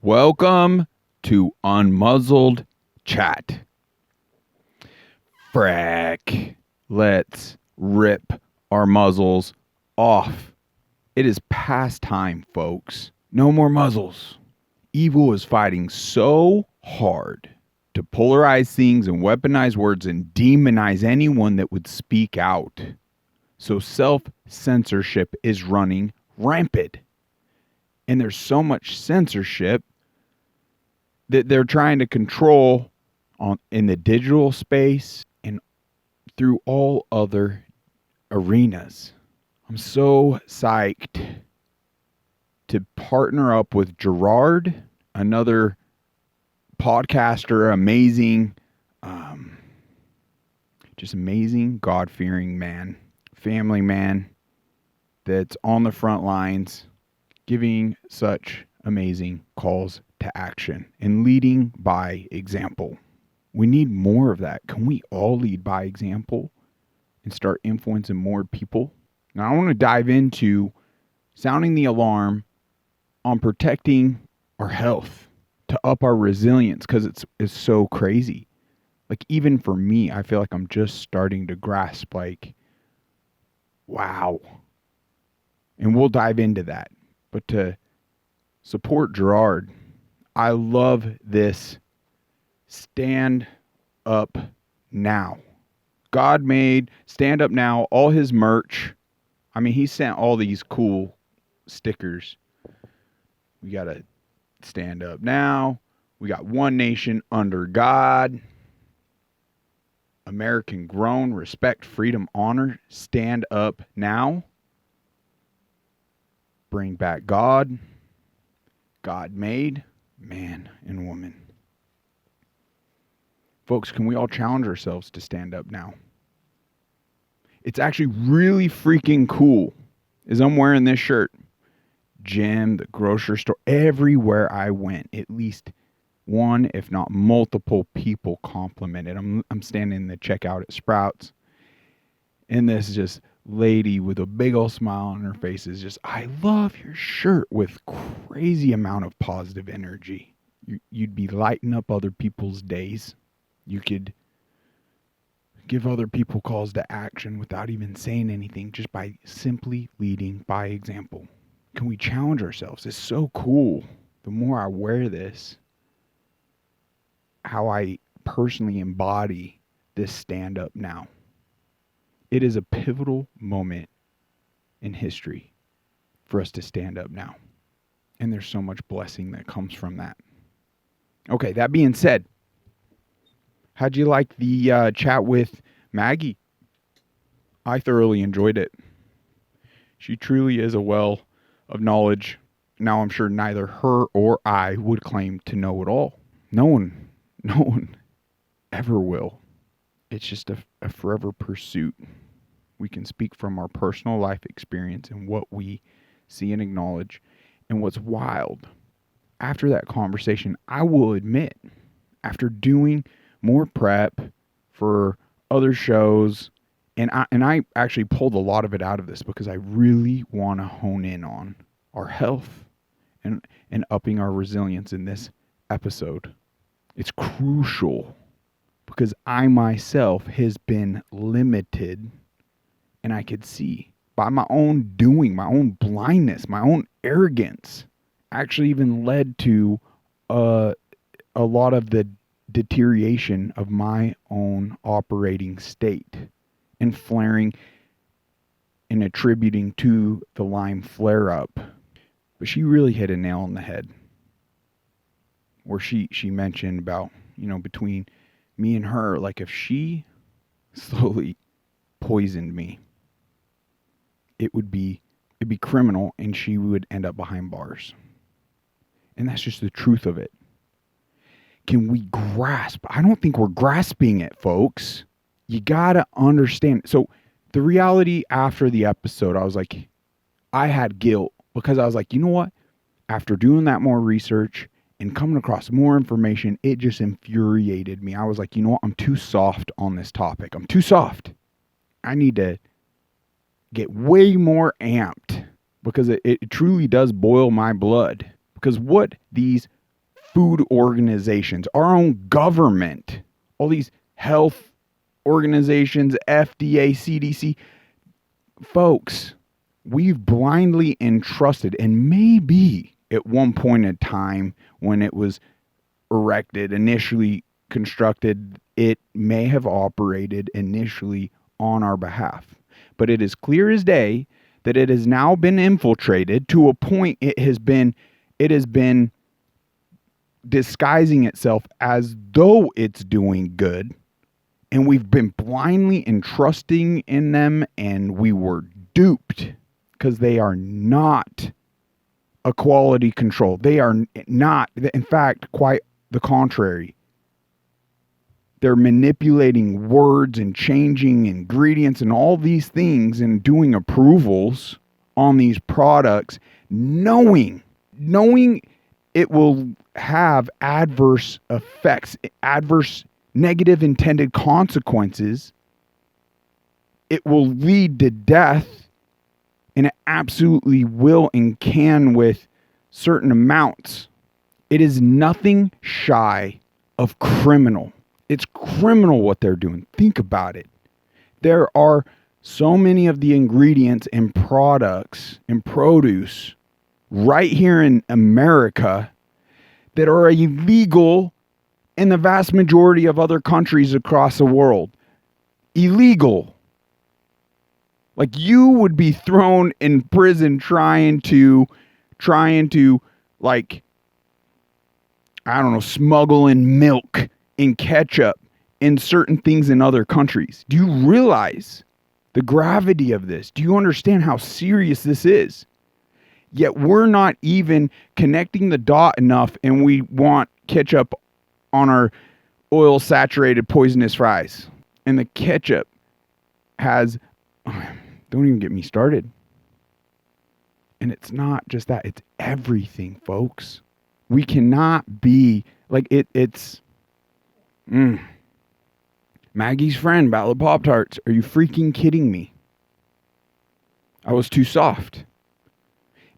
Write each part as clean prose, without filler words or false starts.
Welcome to Unmuzzled Chat. Frack. Let's rip our muzzles off. It is past time, folks. No more muzzles. Evil is fighting so hard to polarize things and weaponize words and demonize anyone that would speak out. So self-censorship is running rampant. And there's so much censorship that they're trying to control in the digital space and through all other arenas. I'm so psyched to partner up with Gerard, another podcaster, amazing, just amazing, God-fearing man, family man that's on the front lines, giving such amazing calls to action and leading by example. We need more of that. Can we all lead by example and start influencing more people? Now, I want to dive into sounding the alarm on protecting our health to up our resilience, because it's so crazy. Like, even for me, I feel like I'm just starting to grasp, like, wow. And we'll dive into that. But to support Gerard, I love this stand up now. God made stand up now, all his merch. I mean, he sent all these cool stickers. We got to stand up now. We got one nation under God. American grown, respect, freedom, honor. Stand up now. Bring back God. God made man and woman. Folks, can we all challenge ourselves to stand up now? It's actually really freaking cool as I'm wearing this shirt. Gym, the grocery store, everywhere I went, at least one, if not multiple people complimented. I'm standing in the checkout at Sprouts, and this just lady with a big old smile on her face is just, I love your shirt, with crazy amount of positive energy. You'd be lighting up other people's days. You could give other people calls to action without even saying anything, just by simply leading by example. Can we challenge ourselves? It's so cool. The more I wear this, how I personally embody this stand up now. It is a pivotal moment in history for us to stand up now. And there's so much blessing that comes from that. Okay, that being said, how'd you like the chat with Maggie? I thoroughly enjoyed it. She truly is a well of knowledge. Now, I'm sure neither her or I would claim to know it all. No one ever will. It's just a forever pursuit. We can speak from our personal life experience and what we see and acknowledge. And what's wild, after that conversation, I will admit, after doing more prep for other shows, and I actually pulled a lot of it out of this because I really want to hone in on our health and upping our resilience in this episode. It's crucial because I myself has been limited, and I could see by my own doing, my own blindness, my own arrogance, actually even led to a lot of the deterioration of my own operating state and flaring and attributing to the Lyme flare-up. But she really hit a nail on the head, where she mentioned about, between me and her, like, if she slowly poisoned me, it'd be criminal, and she would end up behind bars. And that's just the truth of it. Can we grasp? I don't think we're grasping it, folks. You gotta understand. So the reality after the episode, I was like, I had guilt, because I was like, you know what? After doing that more research and coming across more information, it just infuriated me. I was like, you know what? I'm too soft on this topic. I'm too soft. I need to get way more amped, because it truly does boil my blood. Because what these food organizations, our own government, all these health organizations, FDA, CDC. Folks, we've blindly entrusted, and maybe at one point in time when it was erected, initially constructed, it may have operated initially on our behalf. But it is clear as day that it has now been infiltrated to a point it has been disguising itself as though it's doing good. And we've been blindly entrusting in them, and we were duped because they are not a quality control. They are not, in fact, quite the contrary. They're manipulating words and changing ingredients and all these things and doing approvals on these products, knowing it will have adverse effects, adverse negative intended consequences. It will lead to death, and it absolutely will and can with certain amounts. It is nothing shy of criminal. It's criminal what they're doing. Think about it. There are so many of the ingredients and products and produce right here in America that are illegal in the vast majority of other countries across the world. Illegal. Like, you would be thrown in prison trying to like, I don't know, smuggle in milk and ketchup and certain things in other countries. Do you realize the gravity of this? Do you understand how serious this is? Yet we're not even connecting the dot enough, and we want ketchup on our oil-saturated poisonous fries. And the ketchup has, don't even get me started. And it's not just that, it's everything, folks. We cannot be, like, it's Maggie's friend, Ballad Pop-Tarts. Are you freaking kidding me? I was too soft.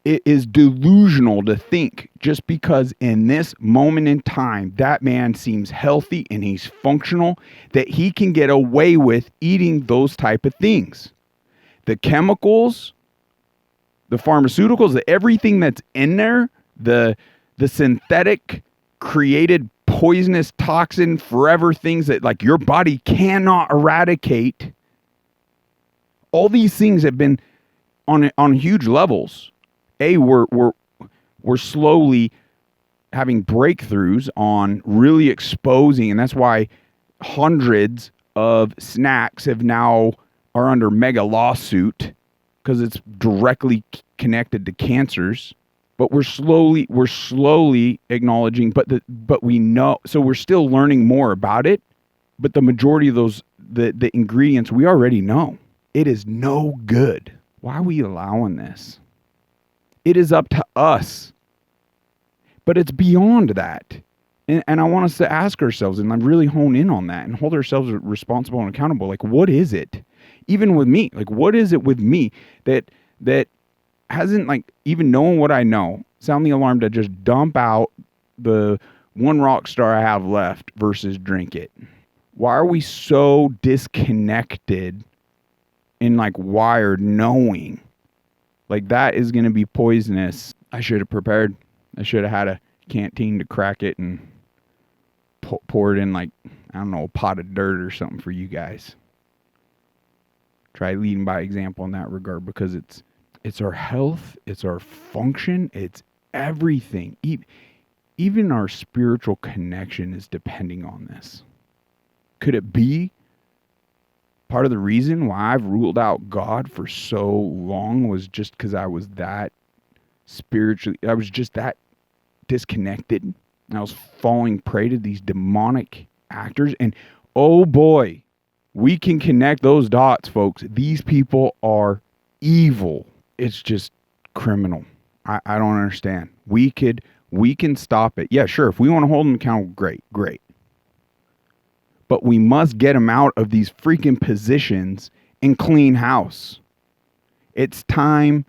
It is delusional to think just because in this moment in time that man seems healthy and he's functional that he can get away with eating those type of things. The chemicals, the pharmaceuticals, everything that's in there, the synthetic created poisonous toxin forever things that like your body cannot eradicate. All these things have been on huge levels. We're slowly having breakthroughs on really exposing, and that's why hundreds of snacks have now are under mega lawsuit because it's directly connected to cancers. But we're slowly acknowledging, but we know, so we're still learning more about it. But the majority of those the ingredients we already know. It is no good. Why are we allowing this? It is up to us. But it's beyond that. And I want us to ask ourselves and really hone in on that and hold ourselves responsible and accountable. Like, what is it? Even with me, like, what is it with me that hasn't, like, even knowing what I know, sound the alarm to just dump out the one rock star I have left versus drink it? Why are we so disconnected and, like, wired knowing like that is going to be poisonous? I should have prepared. I should have had a canteen to crack it and pour it in, like, I don't know, a pot of dirt or something for you guys. Try leading by example in that regard, because it's our health, it's our function, it's everything. Even our spiritual connection is depending on this. Could it be part of the reason why I've ruled out God for so long was just because I was that spiritually, I was just that disconnected. I was falling prey to these demonic actors. And oh boy, we can connect those dots, folks. These people are evil. It's just criminal. I don't understand. We can stop it. Yeah, sure. If we want to hold them accountable, great. But we must get them out of these freaking positions and clean house. It's time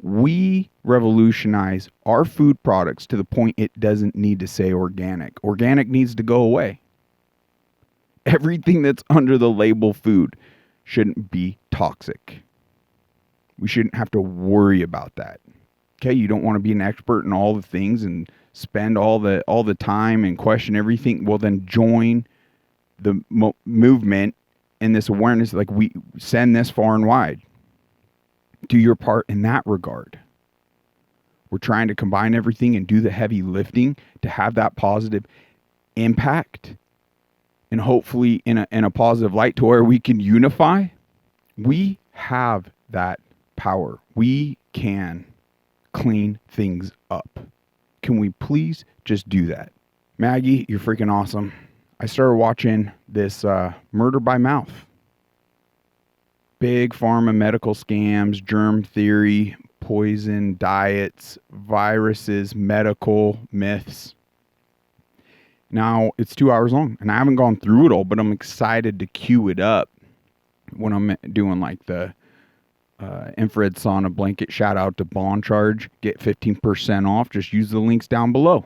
We revolutionize our food products to the point it doesn't need to say organic. Organic needs to go away. Everything that's under the label food shouldn't be toxic. We shouldn't have to worry about that. Okay, you don't want to be an expert in all the things and spend all the time and question everything. Well, then join the movement and this awareness. Like, we send this far and wide. Do your part in that regard. We're trying to combine everything and do the heavy lifting to have that positive impact, and hopefully in a positive light to where we can unify. We have that power. We can clean things up. Can we please just do that? Maggie, you're freaking awesome. I started watching this Murder by Mouth. Big pharma medical scams, germ theory, poison, diets, viruses, medical myths. Now, it's 2 hours long, and I haven't gone through it all, but I'm excited to queue it up when I'm doing like the infrared sauna blanket. Shout out to Bond Charge. Get 15% off. Just use the links down below.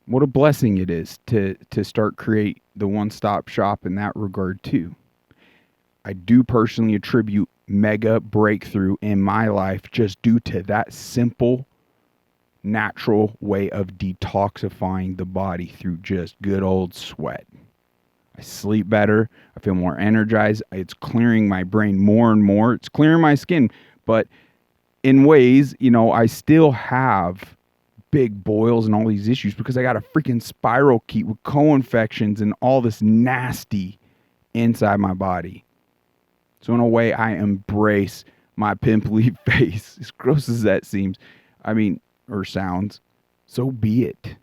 What a blessing it is to start create the one-stop shop in that regard too. I do personally attribute mega breakthrough in my life just due to that simple, natural way of detoxifying the body through just good old sweat. I sleep better. I feel more energized. It's clearing my brain more and more. It's clearing my skin. But in ways, I still have big boils and all these issues because I got a freaking spiral key with co-infections and all this nasty inside my body. So in a way, I embrace my pimply face, as gross as that seems. Or sounds. So be it.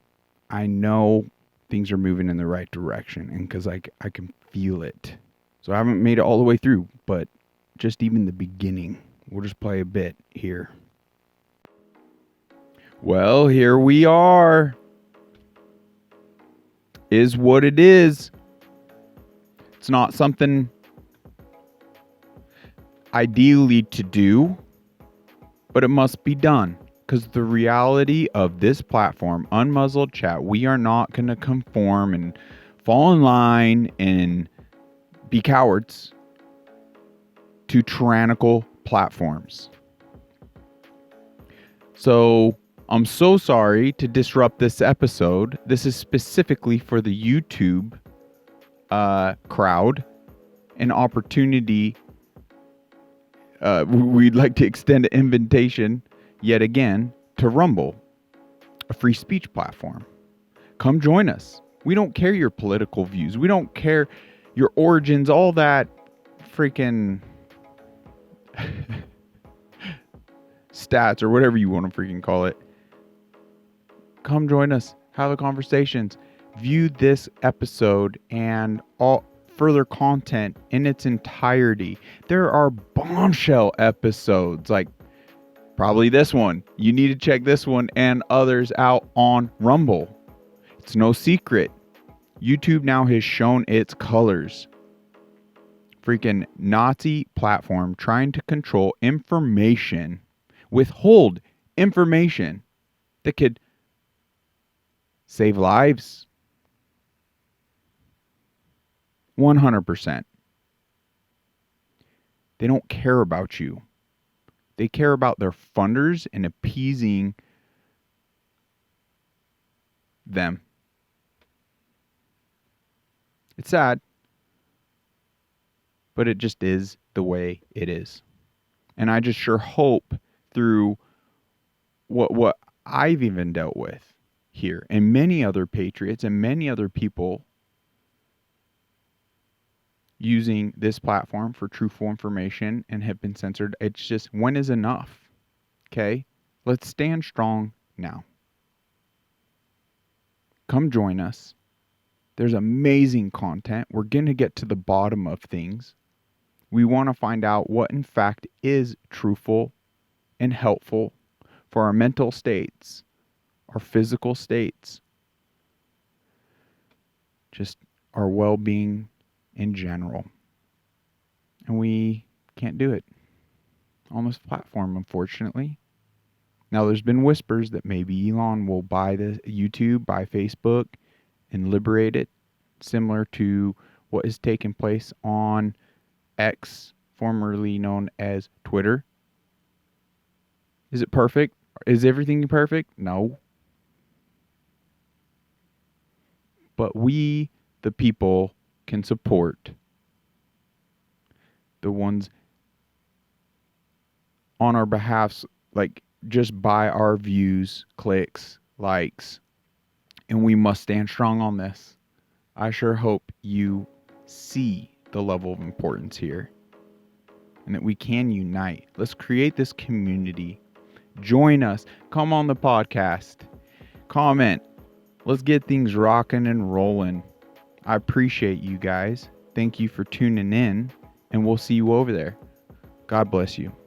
I know things are moving in the right direction, and because I can feel it. So I haven't made it all the way through, but just even the beginning. We'll just play a bit here. Well, here we are. Is what it is. It's not something ideally to do, but it must be done. Because the reality of this platform, Unmuzzled Chat, we are not going to conform and fall in line and be cowards to tyrannical platforms. So I'm so sorry to disrupt this episode. This is specifically for the YouTube crowd. An opportunity. We'd like to extend an invitation yet again to Rumble, a free speech platform. Come join us. We don't care your political views. We don't care your origins, all that freaking stats or whatever you want to freaking call it. Come join us. Have the conversations. View this episode and all further content in its entirety. There are bombshell episodes like probably this one. You need to check this one and others out on Rumble. It's no secret. YouTube now has shown its colors. Freaking Nazi platform trying to control information, withhold information that could save lives. 100%. They don't care about you. They care about their funders and appeasing them. It's sad, but it just is the way it is. And I just sure hope through what I've even dealt with here and many other patriots and many other people using this platform for truthful information and have been censored. It's just, when is enough? Okay? Let's stand strong now. Come join us. There's amazing content. We're going to get to the bottom of things. We want to find out what in fact is truthful and helpful for our mental states, our physical states, just our well-being in general. And we can't do it on this platform, unfortunately. Now, there's been whispers that maybe Elon will buy the YouTube, buy Facebook, and liberate it, similar to what has taken place on X, formerly known as Twitter. Is it perfect? Is everything perfect? No. But we, the people, can support the ones on our behalfs, like just by our views, clicks, likes, and we must stand strong on this. I sure hope you see the level of importance here and that we can unite. Let's create this community. Join us. Come on the podcast. Comment. Let's get things rocking and rolling. I appreciate you guys. Thank you for tuning in, and we'll see you over there. God bless you.